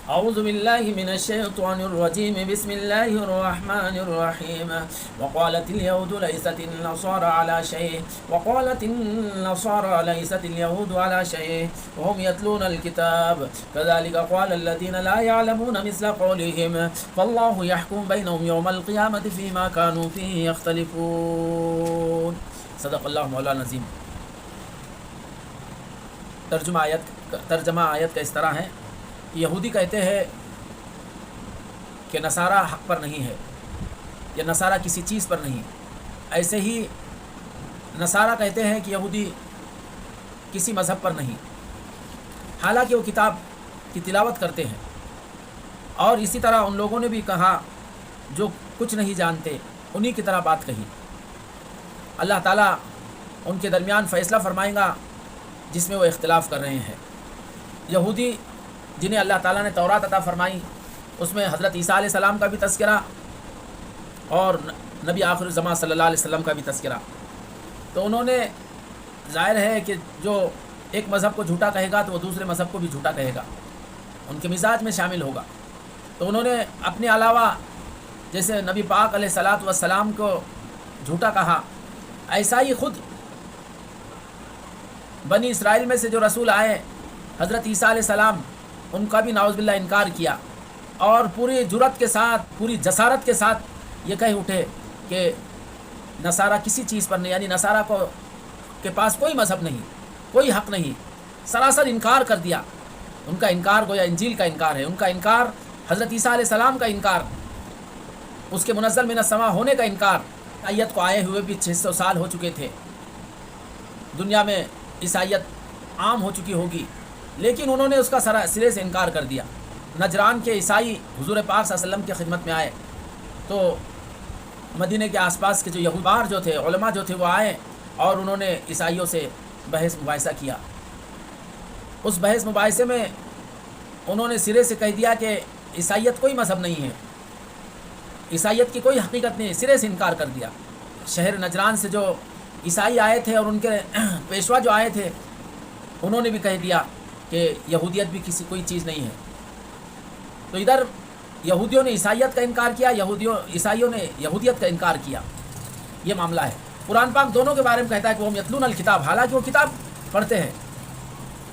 أعوذ بالله من الشيطان الرجيم بسم الله الرحمن الرحيم وقالت اليهود ليست النصارى على شيء وقالت النصارى ليست اليهود على شيء وهم يتلون الكتاب كذلك قال الذين لا يعلمون مثل قولهم فالله يحكم بينهم يوم القيامة فيما كانوا فيه يختلفون صدق الله مولانا العظیم۔ ترجمہ آیت کا اس طرح ہے، یہودی کہتے ہیں کہ نصارہ حق پر نہیں ہے یا نصارہ کسی چیز پر نہیں، ایسے ہی نصارہ کہتے ہیں کہ یہودی کسی مذہب پر نہیں، حالانکہ وہ کتاب کی تلاوت کرتے ہیں۔ اور اسی طرح ان لوگوں نے بھی کہا جو کچھ نہیں جانتے، انہی کی طرح بات کہی۔ اللہ تعالیٰ ان کے درمیان فیصلہ فرمائے گا جس میں وہ اختلاف کر رہے ہیں۔ یہودی جنہیں اللہ تعالیٰ نے تورات عطا فرمائی، اس میں حضرت عیسیٰ علیہ السلام کا بھی تذکرہ اور نبی آخر الزمان صلی اللہ علیہ وسلم کا بھی تذکرہ، تو انہوں نے ظاہر ہے کہ جو ایک مذہب کو جھوٹا کہے گا تو وہ دوسرے مذہب کو بھی جھوٹا کہے گا، ان کے مزاج میں شامل ہوگا۔ تو انہوں نے اپنے علاوہ جیسے نبی پاک علیہ الصلاۃ والسلام کو جھوٹا کہا، ایسا ہی خود بنی اسرائیل میں سے جو رسول آئے حضرت عیسیٰ علیہ السلام، ان کا بھی نعوذ باللہ انکار کیا، اور پوری جرأت کے ساتھ، پوری جسارت کے ساتھ یہ کہہ اٹھے کہ نصارہ کسی چیز پر نہیں، یعنی نصارہ کو کے پاس کوئی مذہب نہیں، کوئی حق نہیں، سراسر انکار کر دیا۔ ان کا انکار گویا انجیل کا انکار ہے، ان کا انکار حضرت عیسیٰ علیہ السلام کا انکار، اس کے منزل من السماء ہونے کا انکار۔ عیسائیت کو آئے ہوئے بھی 600 سال ہو چکے تھے، دنیا میں عیسائیت عام ہو چکی ہوگی، لیکن انہوں نے اس کا سرے سے انکار کر دیا۔ نجران کے عیسائی حضور پاک صلی اللہ علیہ وسلم کی خدمت میں آئے تو مدینہ کے آس پاس کے جو یہودار جو تھے، علماء جو تھے، وہ آئے اور انہوں نے عیسائیوں سے بحث مباحثہ کیا۔ اس بحث مباحثے میں انہوں نے سرے سے کہہ دیا کہ عیسائیت کوئی مذہب نہیں ہے، عیسائیت کی کوئی حقیقت نہیں، سرے سے انکار کر دیا۔ شہر نجران سے جو عیسائی آئے تھے اور ان کے پیشوا جو آئے تھے، انہوں نے بھی کہہ دیا کہ یہودیت بھی کوئی چیز نہیں ہے۔ تو ادھر یہودیوں نے عیسائیت کا انکار کیا، عیسائیوں نے یہودیت کا انکار کیا، یہ معاملہ ہے۔ قرآن پاک دونوں کے بارے میں کہتا ہے کہ وہ یتلون الکتاب، حالانکہ وہ کتاب پڑھتے ہیں۔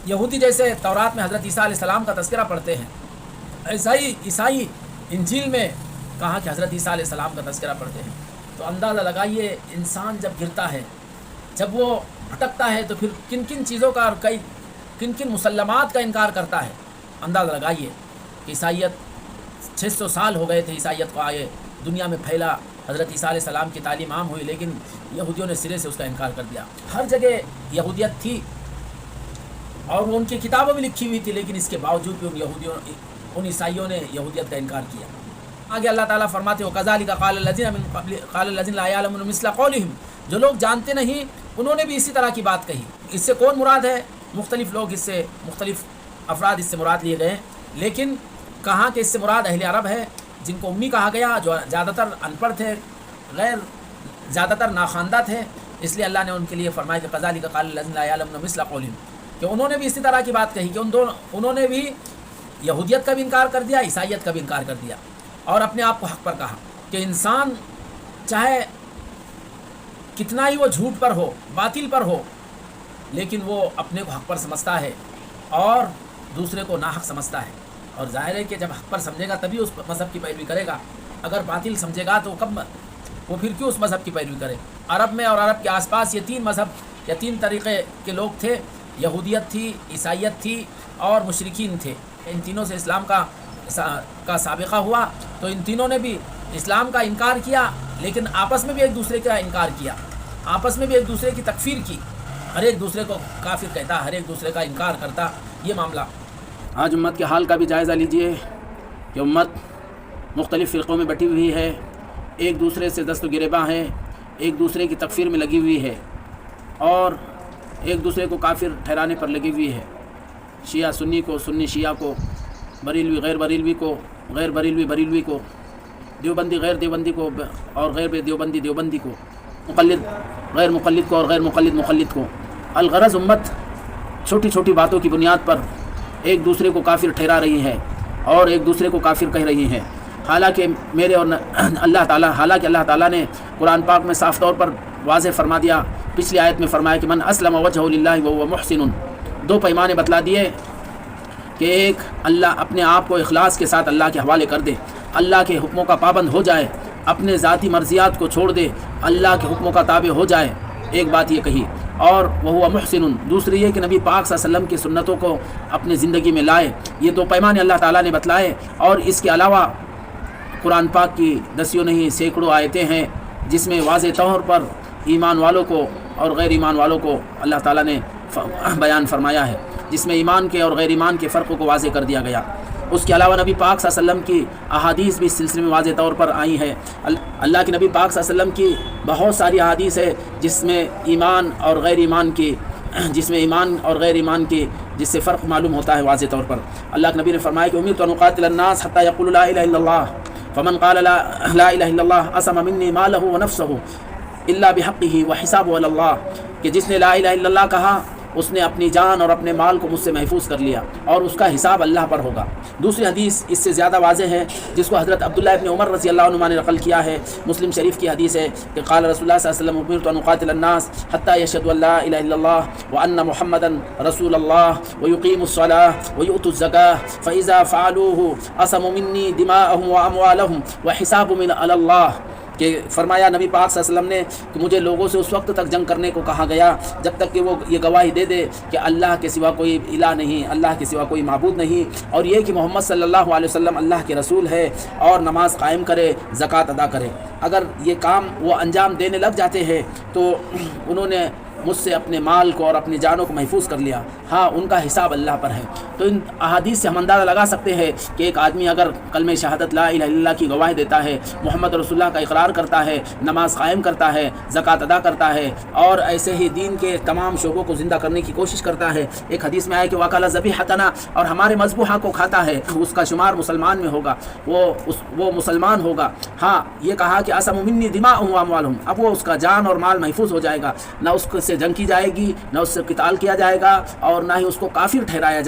یہودی جیسے تورات میں حضرت عیسیٰ علیہ السلام کا تذکرہ پڑھتے ہیں، ایسا ہی عیسائی انجیل میں کہا کہ حضرت عیسیٰ علیہ السلام کا تذکرہ پڑھتے ہیں۔ تو اندازہ لگائیے انسان جب گرتا ہے، جب وہ بھٹکتا ہے، تو پھر کن کن چیزوں کا اور کن کن مسلمات کا انکار کرتا ہے۔ اندازہ لگائیے کہ عیسائیت 600 سال ہو گئے تھے عیسائیت کو آئے، دنیا میں پھیلا، حضرت عیسیٰ علیہ السلام کی تعلیم عام ہوئی، لیکن یہودیوں نے سرے سے اس کا انکار کر دیا۔ ہر جگہ یہودیت تھی اور وہ ان کی کتابوں میں لکھی ہوئی تھی، لیکن اس کے باوجود بھی ان عیسائیوں نے یہودیت کا انکار کیا۔ آگے اللہ تعالیٰ فرماتے ہو کذالک قال الذین لا یعلمون مثل قولہم، جو لوگ جانتے نہیں انہوں نے بھی اسی طرح کی بات کہی۔ اس سے کون مراد ہے؟ مختلف لوگ اس سے، مختلف افراد اس سے مراد لیے گئے، لیکن کہاں کہ اس سے مراد اہل عرب ہے، جن کو امی کہا گیا، جو زیادہ تر ان پڑھ تھے، زیادہ تر ناخواندہ تھے، اس لیے اللہ نے ان کے لیے فرمایا کہ قذالک قال الذین لا یعلمون مثل قولہم، کہ انہوں نے بھی اسی طرح کی بات کہی کہ انہوں نے بھی یہودیت کا بھی انکار کر دیا، عیسائیت کا بھی انکار کر دیا، اور اپنے آپ کو حق پر کہا۔ کہ انسان چاہے کتنا ہی وہ جھوٹ پر ہو، باطل پر ہو، لیکن وہ اپنے کو حق پر سمجھتا ہے اور دوسرے کو ناحق سمجھتا ہے، اور ظاہر ہے کہ جب حق پر سمجھے گا تبھی اس مذہب کی پیروی کرے گا، اگر باطل سمجھے گا تو وہ پھر کیوں اس مذہب کی پیروی کرے؟ عرب میں اور عرب کے آس پاس یہ 3 مذہب یا 3 طریقے کے لوگ تھے، یہودیت تھی، عیسائیت تھی اور مشرکین تھے۔ ان تینوں سے اسلام کا سابقہ ہوا، تو ان تینوں نے بھی اسلام کا انکار کیا، لیکن آپس میں بھی ایک دوسرے کا انکار کیا، آپس میں بھی ایک دوسرے کی تکفیر کی، ہر ایک دوسرے کو کافر کہتا، ہر ایک دوسرے کا انکار کرتا، یہ معاملہ۔ آج امت کے حال کا بھی جائزہ لیجئے کہ امت مختلف فرقوں میں بٹی ہوئی ہے، ایک دوسرے سے دست و گریباں ہے، ایک دوسرے کی تکفیر میں لگی ہوئی ہے، اور ایک دوسرے کو کافر ٹھہرانے پر لگی ہوئی ہے۔ شیعہ سنی کو، سنی شیعہ کو، بریلوی غیر بریلوی کو، غیر بریلوی بریلوی کو، دیوبندی غیر دیوبندی کو اور غیر دیوبندی دیوبندی کو، مقلد غیر مقلد کو اور غیر مقلد مقلد کو۔ الغرض امت چھوٹی چھوٹی باتوں کی بنیاد پر ایک دوسرے کو کافر ٹھہرا رہی ہے، اور ایک دوسرے کو کافر کہہ رہی ہیں، حالانکہ اللہ تعالیٰ نے قرآن پاک میں صاف طور پر واضح فرما دیا، پچھلی آیت میں فرمایا کہ من اسلم وجہہ للہ وہو محسن، دو پیمانے بتلا دیے کہ ایک اللہ اپنے آپ کو اخلاص کے ساتھ اللہ کے حوالے کر دے، اللہ کے حکموں کا پابند ہو جائے، اپنے ذاتی مرضیات کو چھوڑ دے، اللہ کے حکموں کا تابع ہو جائے، ایک بات یہ کہی، اور وہ محسن دوسری یہ کہ نبی پاک صلی اللہ علیہ وسلم کی سنتوں کو اپنی زندگی میں لائے۔ یہ دو پیمانے اللہ تعالیٰ نے بتلائے، اور اس کے علاوہ قرآن پاک کی دسیوں نہیں سینکڑوں آیتیں ہیں جس میں واضح طور پر ایمان والوں کو اور غیر ایمان والوں کو اللہ تعالیٰ نے بیان فرمایا ہے، جس میں ایمان کے اور غیر ایمان کے فرق کو واضح کر دیا گیا۔ اس کے علاوہ نبی پاک صلی اللہ علیہ وسلم کی احادیث بھی اس سلسلے میں واضح طور پر آئی ہیں۔ اللہ کے نبی پاک صلی اللہ علیہ وسلم کی بہت ساری احادیث ہے جس میں ایمان اور غیر ایمان کی جس سے فرق معلوم ہوتا ہے واضح طور پر۔ اللہ کے نبی نے فرمایا کہ امرت ان اقاتل الناس حتى يقولوا لا الہ الا اللہ فمن قال لا الہ الا اللہ عصم منی مالہ ونفسہ الا بحقہ وحسابہ علی اللہ، کہ جس نے لا الہ الا اللہ کہا اس نے اپنی جان اور اپنے مال کو مجھ سے محفوظ کر لیا، اور اس کا حساب اللہ پر ہوگا۔ دوسری حدیث اس سے زیادہ واضح ہے جس کو حضرت عبداللہ ابن عمر رضی اللہ عنہ نے نقل کیا ہے، مسلم شریف کی حدیث ہے کہ قال رسول اللہ صلی اللہ علیہ وسلم امرت ان اقاتل الناس حتى يشهدوا ان لا الہ الا اللہ وان محمدا رسول اللہ ويقيموا الصلاة ويؤتوا الزکاة فاذا فعلوه عصموا منی دماءهم واموالهم وحسابهم علی اللہ، کہ فرمایا نبی پاک صلی اللہ علیہ وسلم نے کہ مجھے لوگوں سے اس وقت تک جنگ کرنے کو کہا گیا جب تک کہ وہ یہ گواہی دے دے کہ اللہ کے سوا کوئی الہ نہیں، اللہ کے سوا کوئی معبود نہیں، اور یہ کہ محمد صلی اللہ علیہ وسلم اللہ کے رسول ہے، اور نماز قائم کرے، زکوٰۃ ادا کرے۔ اگر یہ کام وہ انجام دینے لگ جاتے ہیں تو انہوں نے مجھ سے اپنے مال کو اور اپنی جانوں کو محفوظ کر لیا، ہاں ان کا حساب اللہ پر ہے۔ تو ان احادیث سے ہم اندازہ لگا سکتے ہیں کہ ایک آدمی اگر کلمہ شہادت لا الہ الا اللہ کی گواہی دیتا ہے، محمد رسول اللہ کا اقرار کرتا ہے، نماز قائم کرتا ہے، زکوٰۃ ادا کرتا ہے، اور ایسے ہی دین کے تمام شعبوں کو زندہ کرنے کی کوشش کرتا ہے۔ ایک حدیث میں آیا کہ وَأَكَلَ ذَبِيحَتَنَا، اور ہمارے مذبوحہ کو کھاتا ہے، اس کا شمار مسلمان میں ہوگا، وہ مسلمان ہوگا۔ ہاں یہ کہا کہ عَصَمُوا مِنِّي دِمَاءَهُمْ وَأَمْوَالُهُم، اب وہ اس کا جان اور مال محفوظ ہو جائے گا، نہ اس سے جنگ کی جائے گی، نہ اس سے قتال کیا جائے گا، اور نہ ہی اس کو کافر ٹھہرایا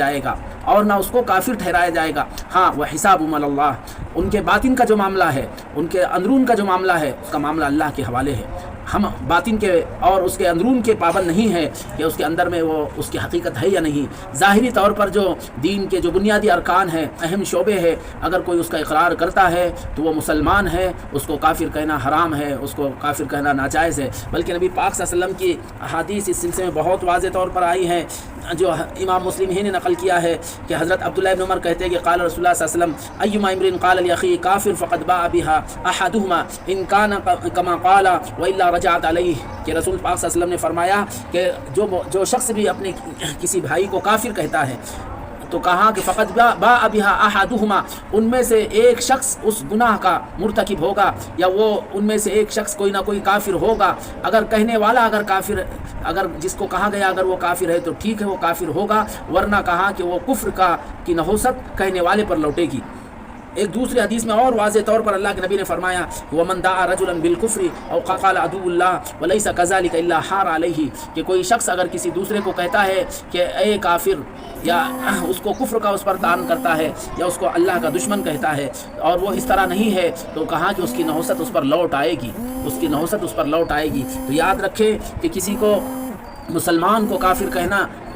جائے گا، ہاں وہ حساب اللہ، ان کے باطن کا جو معاملہ ہے، ان کے اندرون کا جو معاملہ ہے، اس کا معاملہ اللہ کے حوالے ہے۔ ہم باطن کے اور اس کے اندرون کے پابند نہیں ہے کہ اس کے اندر میں وہ اس کی حقیقت ہے یا نہیں۔ ظاہری طور پر جو دین کے جو بنیادی ارکان ہیں، اہم شعبے ہیں، اگر کوئی اس کا اقرار کرتا ہے تو وہ مسلمان ہے، اس کو کافر کہنا حرام ہے، اس کو کافر کہنا ناجائز ہے۔ بلکہ نبی پاک صلی اللہ علیہ وسلم کی احادیث اس سلسلے میں بہت واضح طور پر آئی ہیں، جو امام مسلم ہی نے نقل کیا ہے کہ حضرت عبداللہ ابن عمر کہتے ہیں کہ قال رسول اللہ صلی اللہ علیہ وسلم ایما امرئ قال لاخیہ کافر فقد باء بها احدهما ان كان كما قال والا رجعت علیہ، کہ رسول پاک صلی اللہ علیہ وسلم نے فرمایا کہ جو شخص بھی اپنے کسی بھائی کو کافر کہتا ہے تو کہا کہ فقط باء بها احدهما، ان میں سے ایک شخص اس گناہ کا مرتکب ہوگا، یا وہ ان میں سے ایک شخص کوئی نہ کوئی کافر ہوگا۔ اگر کہنے والا اگر جس کو کہا گیا اگر وہ کافر ہے تو ٹھیک ہے، وہ کافر ہوگا، ورنہ کہا کہ وہ کفر کی نحوست کہنے والے پر لوٹے گی۔ ایک دوسری حدیث میں اور واضح طور پر اللہ کے نبی نے فرمایا وَمَنْ دَعَا رَجُلًا بِالْكُفْرِ أَوْ قَالَ عَدُوُّ اللَّهِ وَلَيْسَ كَذَلِكَ إِلَّا حَارَ عَلَيْهِ، کہ کوئی شخص اگر کسی دوسرے کو کہتا ہے کہ اے کافر، یا اس کو کفر کا اس پر تعان کرتا ہے، یا اس کو اللہ کا دشمن کہتا ہے، اور وہ اس طرح نہیں ہے، تو کہا کہ اس کی نحوست اس پر لوٹ آئے گی۔ تو یاد رکھے کہ کسی کو مسلمان کو کافر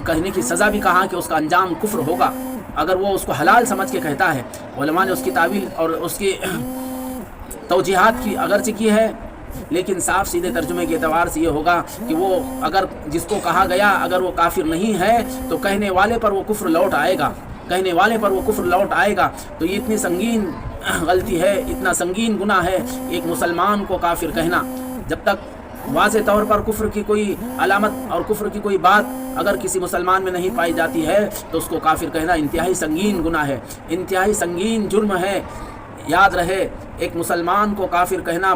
کہنے کی سزا بھی کہا کہ اس کا انجام کفر ہوگا اگر وہ اس کو حلال سمجھ کے کہتا ہے۔ علماء نے اس کی تعویل اور اس کی توجیحات کی اگرچہ کی ہے، لیکن صاف سیدھے ترجمے کے اعتبار سے یہ ہوگا کہ وہ اگر جس کو کہا گیا اگر وہ کافر نہیں ہے تو کہنے والے پر وہ کفر لوٹ آئے گا۔ تو یہ اتنی سنگین غلطی ہے، اتنا سنگین گناہ ہے ایک مسلمان کو کافر کہنا۔ جب تک واضح طور پر کفر کی کوئی علامت اور کفر کی کوئی بات اگر کسی مسلمان میں نہیں پائی جاتی ہے تو اس کو کافر کہنا انتہائی سنگین گناہ ہے، انتہائی سنگین جرم ہے۔ یاد رہے ایک مسلمان کو کافر کہنا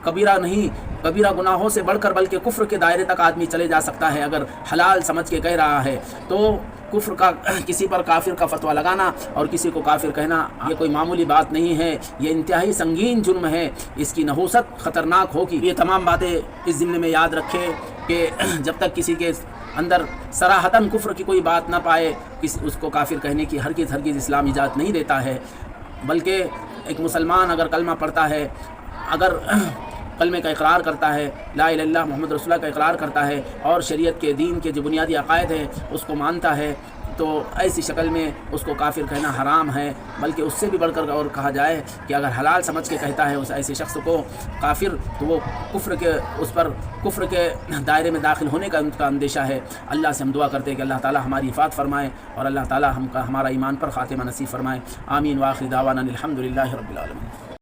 کبیرہ نہیں، کبیرہ گناہوں سے بڑھ کر بلکہ کفر کے دائرے تک آدمی چلے جا سکتا ہے اگر حلال سمجھ کے کہہ رہا ہے۔ تو کفر کا کسی پر کافر کا فتویٰ لگانا اور کسی کو کافر کہنا یہ کوئی معمولی بات نہیں ہے، یہ انتہائی سنگین جرم ہے، اس کی نحوست خطرناک ہوگی۔ یہ تمام باتیں اس ضمن میں یاد رکھے کہ جب تک کسی کے اندر صراحتاً کفر کی کوئی بات نہ پائے، اس کو کافر کہنے کی ہرگز اسلام اجازت نہیں دیتا ہے، بلکہ ایک مسلمان اگر کلمہ پڑھتا ہے، اگر کلمے کا اقرار کرتا ہے، لا الہ الا اللہ محمد رسول اللہ کا اقرار کرتا ہے اور شریعت کے دین کے جو بنیادی عقائد ہیں اس کو مانتا ہے، تو ایسی شکل میں اس کو کافر کہنا حرام ہے، بلکہ اس سے بھی بڑھ کر اور کہا جائے کہ اگر حلال سمجھ کے کہتا ہے اس ایسے شخص کو کافر، تو وہ کفر کے دائرے میں داخل ہونے کا ان کا اندیشہ ہے۔ اللہ سے ہم دعا کرتے ہیں کہ اللہ تعالی ہماری حفاظت فرمائے اور اللہ تعالی ہمارا ایمان پر خاتمہ نصیب فرمائے۔ آمین، وآخر دعوانا الحمدللہ رب العالمین۔